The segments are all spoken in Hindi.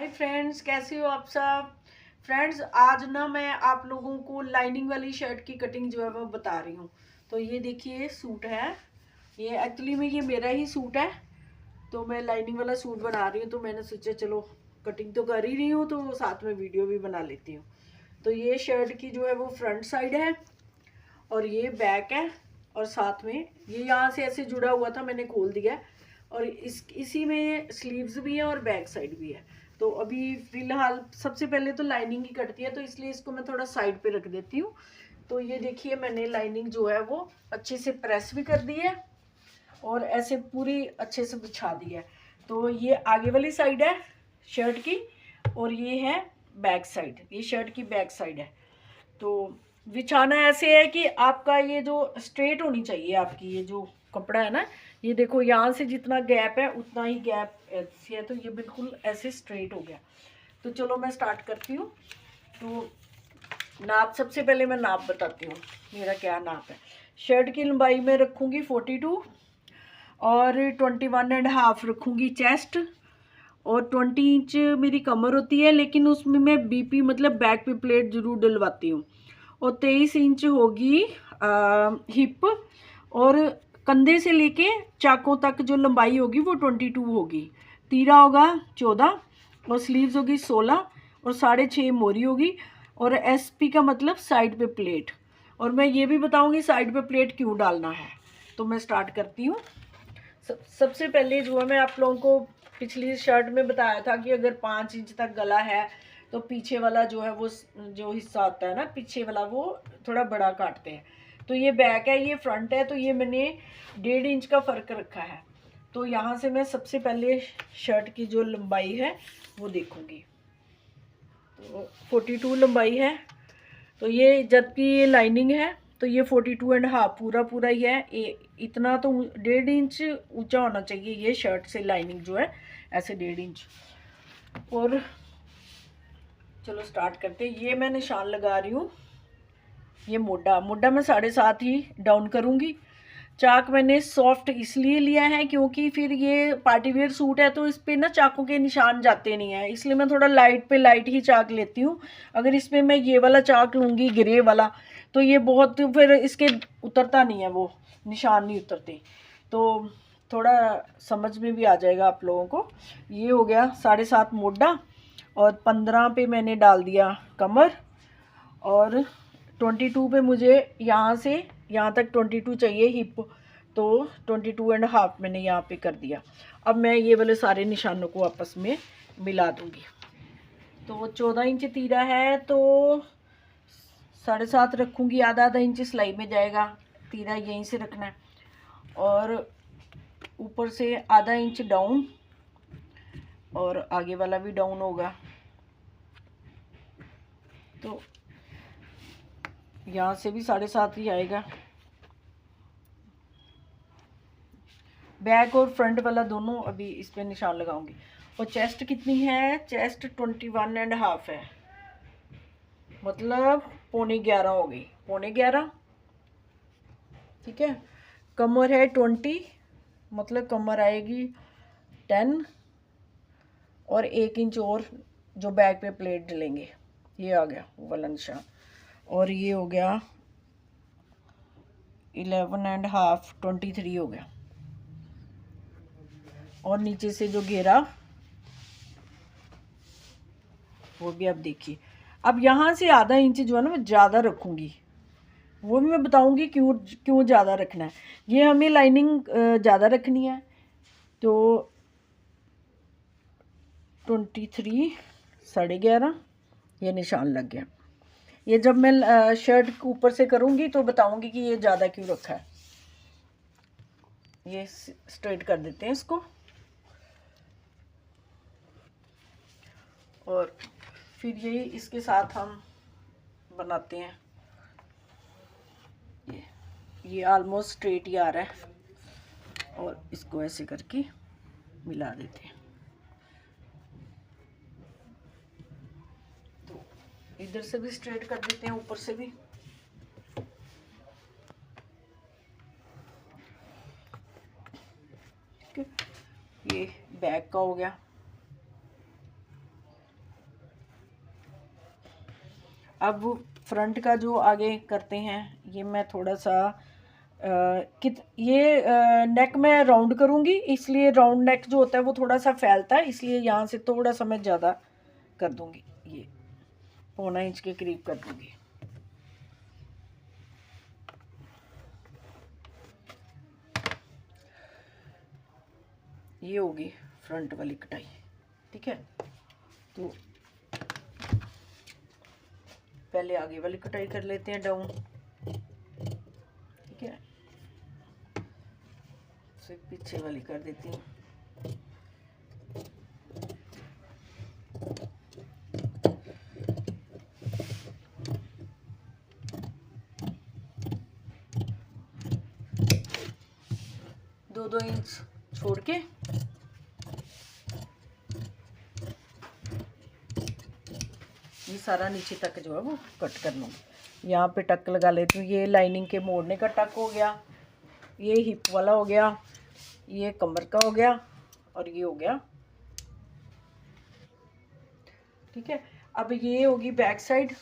हाय फ्रेंड्स, कैसे हो आप सब। फ्रेंड्स, आज ना मैं आप लोगों को लाइनिंग वाली शर्ट की कटिंग जो है वो बता रही हूँ। तो ये देखिए सूट है, ये एक्चुअली में ये मेरा ही सूट है। तो मैं लाइनिंग वाला सूट बना रही हूँ, तो मैंने सोचा चलो कटिंग तो कर ही रही हूँ तो साथ में वीडियो भी बना लेती हूँ। तो ये शर्ट की जो है वो फ्रंट साइड है और ये बैक है, और साथ में ये यहाँ से ऐसे जुड़ा हुआ था, मैंने खोल दिया है। और इसी में स्लीव्स भी है और बैक साइड भी है। तो अभी फिलहाल सबसे पहले तो लाइनिंग ही कटती है, तो इसलिए इसको मैं थोड़ा साइड पे रख देती हूँ। तो ये देखिए मैंने लाइनिंग जो है वो अच्छे से प्रेस भी कर दी है और ऐसे पूरी अच्छे से बिछा दी है। तो ये आगे वाली साइड है शर्ट की और ये है बैक साइड, ये शर्ट की बैक साइड है। तो बिछाना ऐसे है कि आपका ये जो स्ट्रेट होनी चाहिए, आपकी ये जो कपड़ा है ना, ये देखो यहाँ से जितना गैप है उतना ही गैप ऐसे है, तो ये बिल्कुल ऐसे स्ट्रेट हो गया। तो चलो मैं स्टार्ट करती हूँ। तो नाप, सबसे पहले मैं नाप बताती हूँ मेरा क्या नाप है। शर्ट की लंबाई में रखूँगी 42 और 21.5 रखूँगी चेस्ट, और 20 इंच मेरी कमर होती है, लेकिन उसमें मैं बीपी मतलब बैक पे प्लेट जरूर डलवाती हूँ। और 23 इंच होगी हिप, और कंधे से लेके चाकों तक जो लंबाई होगी वो 22 होगी। तीरा होगा 14 और स्लीव्स होगी 16 और 6.5 मोरी होगी। और एसपी का मतलब साइड पे प्लेट। और मैं ये भी बताऊंगी साइड पे प्लेट क्यों डालना है। तो मैं स्टार्ट करती हूँ। सबसे पहले जो है मैं आप लोगों को पिछली शर्ट में बताया था कि अगर 5 इंच तक गला है तो पीछे वाला जो है वो जो हिस्सा होता है ना पीछे वाला, वो थोड़ा बड़ा काटते हैं। तो ये बैक है, ये फ्रंट है, तो ये मैंने 1.5 इंच का फ़र्क रखा है। तो यहाँ से मैं सबसे पहले शर्ट की जो लंबाई है वो देखूँगी। तो 42 लंबाई है, तो ये जबकि ये लाइनिंग है तो ये 42.5 पूरा पूरा ही है। इतना तो 1.5 इंच ऊंचा होना चाहिए ये शर्ट से लाइनिंग जो है, ऐसे 1.5 इंच। और चलो स्टार्ट करते हैं। ये मैं निशान लगा रही हूँ, ये मोटा मोटा मैं 7.5 ही डाउन करूँगी। चाक मैंने सॉफ्ट इसलिए लिया है क्योंकि फिर ये पार्टी वेयर सूट है तो इस पर ना चाकों के निशान जाते नहीं हैं, इसलिए मैं थोड़ा लाइट पे लाइट ही चाक लेती हूँ। अगर इसमें मैं ये वाला चाक लूँगी ग्रे वाला तो ये बहुत फिर इसके उतरता नहीं है, वो निशान नहीं उतरते। तो थोड़ा समझ में भी आ जाएगा आप लोगों को। ये हो गया 7.5 मोटा, और 15 पे मैंने डाल दिया कमर, और 22 पे मुझे यहाँ से यहाँ तक 22 चाहिए हिप, तो 22.5 मैंने यहाँ पे कर दिया। अब मैं ये वाले सारे निशानों को आपस में मिला दूँगी। तो 14 इंच तीरा है तो 7.5 रखूँगी, आधा आधा इंच सिलाई में जाएगा। तीरा यहीं से रखना है और ऊपर से आधा इंच डाउन, और आगे वाला भी डाउन होगा। तो यहाँ से भी 7.5 ही आएगा। बैक और फ्रंट वाला दोनों अभी इस पर निशान लगाऊंगी। और चेस्ट कितनी है, चेस्ट 21.5 है, मतलब 11:15 हो गई, 11:15। ठीक है। कमर है 20, मतलब कमर आएगी 10, और 1 इंच और जो बैक पे प्लेट डलेंगे, ये आ गया वो वाला निशान। और ये हो गया 11.5, 23 हो गया। और नीचे से जो घेरा वो भी आप देखिए। अब यहाँ से आधा इंच जो है ना मैं ज़्यादा रखूँगी, वो भी मैं बताऊँगी क्यों क्यों ज़्यादा रखना है। ये हमें लाइनिंग ज़्यादा रखनी है। तो 23, 11:30 ये निशान लग गया। ये जब मैं शर्ट के ऊपर से करूँगी तो बताऊँगी कि ये ज़्यादा क्यों रखा है। ये स्ट्रेट कर देते हैं इसको, और फिर यही इसके साथ हम बनाते हैं। ये ऑलमोस्ट स्ट्रेट ही आ रहा है, और इसको ऐसे करके मिला देते हैं। तो इधर से भी स्ट्रेट कर देते हैं, ऊपर से भी। ठीक है, ये बैक का हो गया। अब फ्रंट का जो आगे करते हैं, ये मैं थोड़ा सा नेक में राउंड करूँगी, इसलिए राउंड नेक जो होता है वो थोड़ा सा फैलता है, इसलिए यहाँ से थोड़ा सा मैं ज़्यादा कर दूँगी, ये 1.25 इंच के करीब कर दूँगी। ये होगी फ्रंट वाली कटाई, ठीक है। तो पहले आगे वाली कटाई कर लेते हैं डाउन, ठीक है। फिर पीछे वाली कर देती हूँ। दो इंच छोड़ के ये सारा नीचे तक जो है वो कट कर लूँगी। यहाँ पे टक लगा लेती हूँ। ये लाइनिंग के मोड़ने का टक हो गया, ये हिप वाला हो गया, ये कमर का हो गया और ये हो गया, ठीक है। अब ये होगी बैक साइड,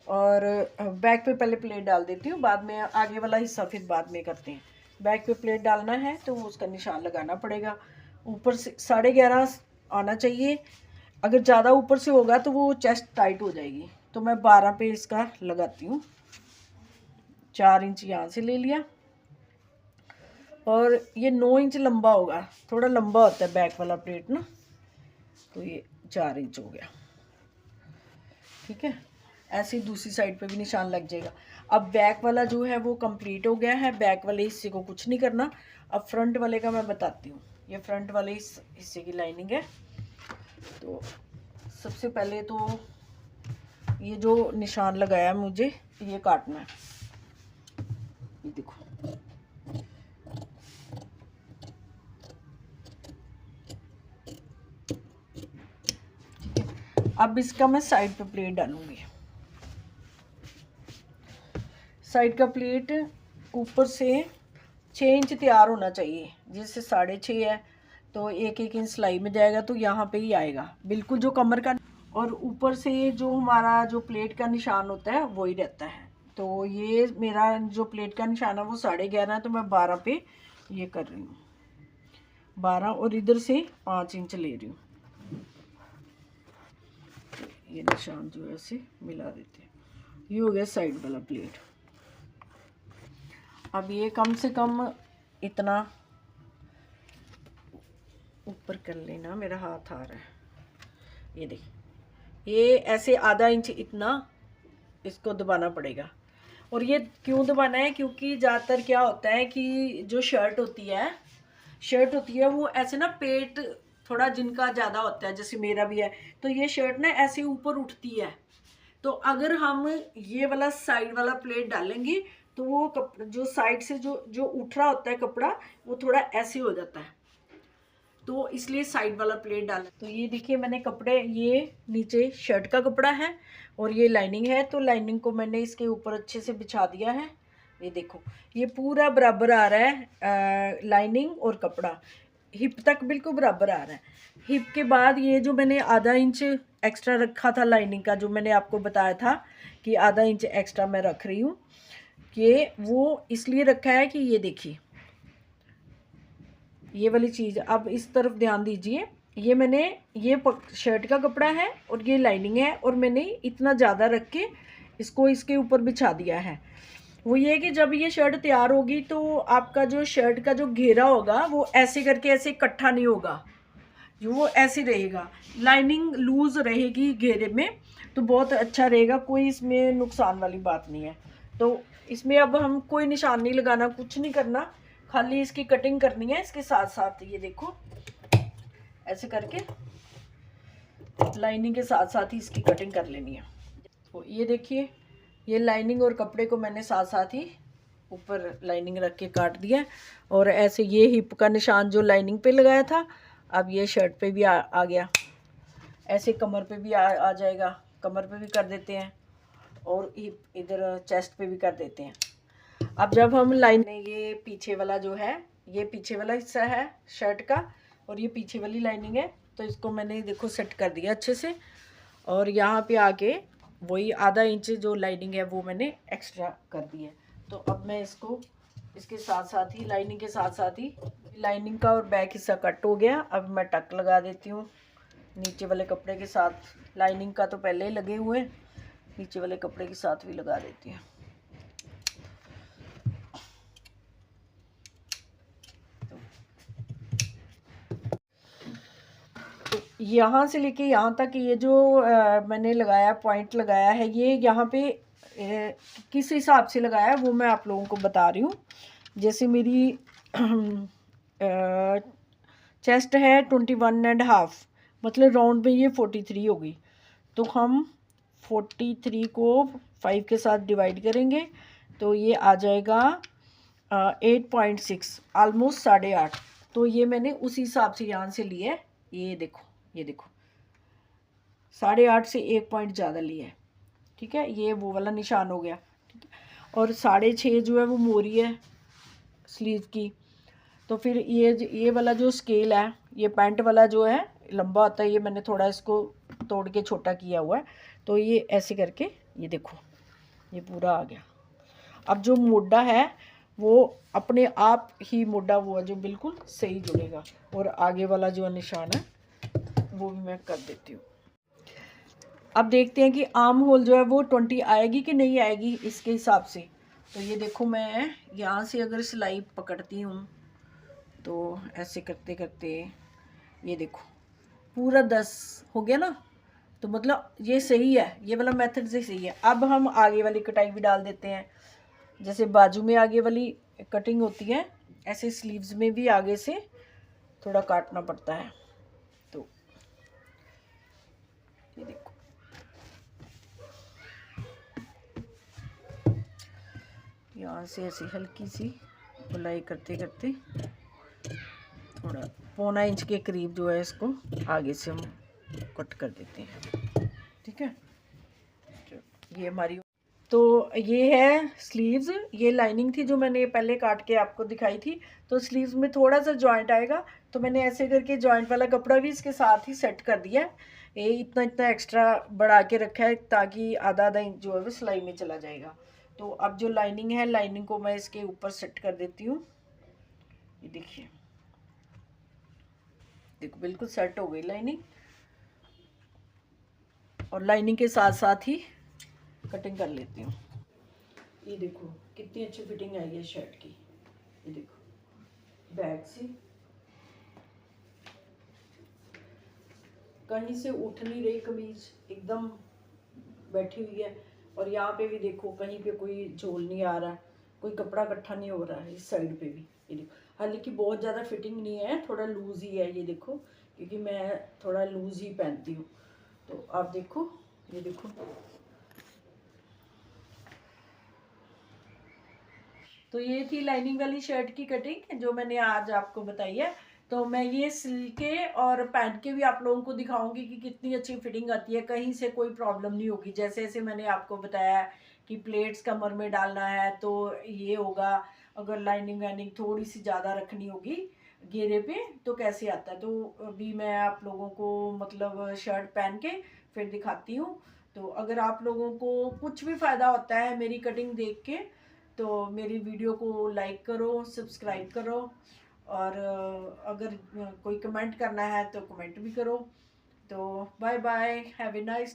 और बैक पे पहले प्लेट डाल देती हूँ, बाद में आगे वाला हिस्सा फिर बाद में करते हैं। बैक पे प्लेट डालना है तो उसका निशान लगाना पड़ेगा। ऊपर से 11.5 आना चाहिए, अगर ज़्यादा ऊपर से होगा तो वो चेस्ट टाइट हो जाएगी, तो मैं 12 पे इसका लगाती हूँ। 4 इंच यहाँ से ले लिया, और ये 9 इंच लंबा होगा, थोड़ा लंबा होता है बैक वाला प्लेट ना, तो ये 4 इंच हो गया, ठीक है। ऐसे ही दूसरी साइड पे भी निशान लग जाएगा। अब बैक वाला जो है वो कंप्लीट हो गया है, बैक वाले हिस्से को कुछ नहीं करना। अब फ्रंट वाले का मैं बताती हूँ। ये फ्रंट वाले हिस्से की लाइनिंग है। तो सबसे पहले तो ये जो निशान लगाया है मुझे, ये काटना है, ये देखो, अब इसका मैं साइड पे प्लेट डालूंगी। साइड का प्लेट ऊपर से 6 इंच तैयार होना चाहिए, जैसे 6.5 है तो 1-1 इंच सिलाई में जाएगा, तो यहाँ पे ही आएगा बिल्कुल जो कमर का, और ऊपर से जो हमारा जो प्लेट का निशान होता है वही रहता है। तो ये मेरा जो प्लेट का निशान है वो 11.5 है, तो मैं 12 पे ये कर रही हूँ, 12, और इधर से 5 इंच ले रही हूँ। ये निशान जो है ऐसे मिला देते हैं। ये हो गया साइड वाला प्लेट। अब ये कम से कम इतना ऊपर कर लेना, मेरा हाथ आ रहा है, ये देखिए, ये ऐसे आधा इंच इतना इसको दबाना पड़ेगा। और ये क्यों दबाना है, क्योंकि ज़्यादातर क्या होता है कि जो शर्ट होती है वो ऐसे ना, पेट थोड़ा जिनका ज़्यादा होता है, जैसे मेरा भी है, तो ये शर्ट ना ऐसे ऊपर उठती है। तो अगर हम ये वाला साइड वाला प्लेट डालेंगे तो वो जो साइड से जो उठ रहा होता है कपड़ा, वो थोड़ा ऐसे हो जाता है, तो इसलिए साइड वाला प्लेट डाला। तो ये देखिए मैंने कपड़े, ये नीचे शर्ट का कपड़ा है और ये लाइनिंग है, तो लाइनिंग को मैंने इसके ऊपर अच्छे से बिछा दिया है। ये देखो, ये पूरा बराबर आ रहा है, लाइनिंग और कपड़ा हिप तक बिल्कुल बराबर आ रहा है। हिप के बाद ये जो मैंने आधा इंच एक्स्ट्रा रखा था लाइनिंग का, जो मैंने आपको बताया था कि आधा इंच एक्स्ट्रा मैं रख रही हूँ, ये वो इसलिए रखा है कि ये देखिए ये वाली चीज़, अब इस तरफ ध्यान दीजिए, ये मैंने ये शर्ट का कपड़ा है और ये लाइनिंग है, और मैंने इतना ज़्यादा रख के इसको इसके ऊपर बिछा दिया है। वो ये कि जब ये शर्ट तैयार होगी तो आपका जो शर्ट का जो घेरा होगा वो ऐसे करके ऐसे इकट्ठा नहीं होगा, जो वो ऐसे रहेगा, लाइनिंग लूज़ रहेगी घेरे में, तो बहुत अच्छा रहेगा, कोई इसमें नुकसान वाली बात नहीं है। तो इसमें अब हम कोई निशान नहीं लगाना, कुछ नहीं करना, खाली इसकी कटिंग करनी है। इसके साथ साथ ये देखो ऐसे करके लाइनिंग के साथ साथ ही इसकी कटिंग कर लेनी है। तो ये देखिए, ये लाइनिंग और कपड़े को मैंने साथ साथ ही ऊपर लाइनिंग रख के काट दिया, और ऐसे ये हिप का निशान जो लाइनिंग पे लगाया था, अब ये शर्ट पे भी आ गया, ऐसे कमर पे भी आ जाएगा, कमर पे भी कर देते हैं, और हिप इधर चेस्ट पे भी कर देते हैं। अब जब हम लाइन, ये पीछे वाला जो है, ये पीछे वाला हिस्सा है शर्ट का, और ये पीछे वाली लाइनिंग है, तो इसको मैंने देखो सेट कर दिया अच्छे से, और यहाँ पे आके वही आधा इंच जो लाइनिंग है वो मैंने एक्स्ट्रा कर दी है। तो अब मैं इसको इसके साथ साथ ही लाइनिंग के साथ साथ ही लाइनिंग का और बैक हिस्सा कट हो गया। अब मैं टक लगा देती हूँ नीचे वाले कपड़े के साथ। लाइनिंग का तो पहले ही लगे हुए, नीचे वाले कपड़े के साथ भी लगा देती हूँ। तो यहाँ से लेके यहाँ तक ये जो मैंने लगाया पॉइंट लगाया है, ये यहाँ पे किस हिसाब से लगाया है वो मैं आप लोगों को बता रही हूँ। जैसे मेरी चेस्ट है 21.5, मतलब राउंड में ये 43 होगी। तो हम 43 को 5 के साथ डिवाइड करेंगे तो ये आ जाएगा 8.6, ऑलमोस्ट 8.5। तो ये मैंने उसी हिसाब से यहाँ से लिया है। ये देखो 8.5 से 1 पॉइंट ज़्यादा लिया है, ठीक है। ये वो वाला निशान हो गया, ठीक है। और 6.5 जो है वो मोरी है स्लीव की। तो फिर ये वाला जो स्केल है, ये पैंट वाला जो है लंबा होता है, ये मैंने थोड़ा इसको तोड़ के छोटा किया हुआ है। तो ये ऐसे करके ये देखो ये पूरा आ गया। अब जो मोटा है वो अपने आप ही मोटा वो है जो बिल्कुल सही जुड़ेगा। और आगे वाला जो निशान है वो भी मैं कर देती हूँ। अब देखते हैं कि आर्म होल जो है वो 20 आएगी कि नहीं आएगी इसके हिसाब से। तो ये देखो मैं यहाँ से अगर सिलाई पकड़ती हूँ तो ऐसे करते करते ये देखो पूरा 10 हो गया ना। तो मतलब ये सही है, ये वाला मेथड से सही है। अब हम आगे वाली कटाई भी डाल देते हैं। जैसे बाजू में आगे वाली कटिंग होती है, ऐसे स्लीव्स में भी आगे से थोड़ा काटना पड़ता है। तो ये देखो यहाँ से ऐसे हल्की सी बुलाई करते करते थोड़ा 1.25 इंच के करीब जो है इसको आगे से हम कट कर देते हैं, ठीक है। ये हमारी तो ये है स्लीव्स। ये लाइनिंग थी जो मैंने पहले काट के आपको दिखाई थी। तो स्लीव्स में थोड़ा सा जॉइंट आएगा, तो मैंने ऐसे करके जॉइंट वाला कपड़ा भी इसके साथ ही सेट कर दिया है। ये इतना इतना एक्स्ट्रा बढ़ा के रखा है ताकि आधा आधा इंच जो है वो सिलाई में चला जाएगा। तो अब जो लाइनिंग है, लाइनिंग को मैं इसके ऊपर सेट कर देती हूँ। ये देखिए, देखो बिल्कुल सेट हो गई लाइनिंग। और लाइनिंग के साथ साथ ही कटिंग कर लेती हूँ। ये देखो कितनी अच्छी फिटिंग आई है शर्ट की। ये देखो बैक से कहीं से उठ नहीं रही कमीज, एकदम बैठी हुई है। और यहाँ पे भी देखो कहीं पे कोई झोल नहीं आ रहा, कोई कपड़ा इकट्ठा नहीं हो रहा है इस साइड पे भी। ये देखो हालांकि बहुत ज़्यादा फिटिंग नहीं है, थोड़ा लूज ही है। ये देखो क्योंकि मैं थोड़ा लूज ही पहनती हूँ। तो आप देखो, ये देखो तो ये थी लाइनिंग वाली शर्ट की कटिंग जो मैंने आज आपको बताई है। तो मैं ये सिल के और पहन के भी आप लोगों को दिखाऊंगी कि कितनी अच्छी फिटिंग आती है, कहीं से कोई प्रॉब्लम नहीं होगी। जैसे जैसे मैंने आपको बताया कि प्लेट्स कमर में डालना है तो ये होगा, अगर लाइनिंग वाइनिंग थोड़ी सी ज़्यादा रखनी होगी घेरे पे तो कैसे आता है। तो अभी मैं आप लोगों को मतलब शर्ट पहन के फिर दिखाती हूँ। तो अगर आप लोगों को कुछ भी फ़ायदा होता है मेरी कटिंग देख के तो मेरी वीडियो को लाइक करो, सब्सक्राइब करो। और अगर कोई कमेंट करना है तो कमेंट भी करो। तो bye bye, have a nice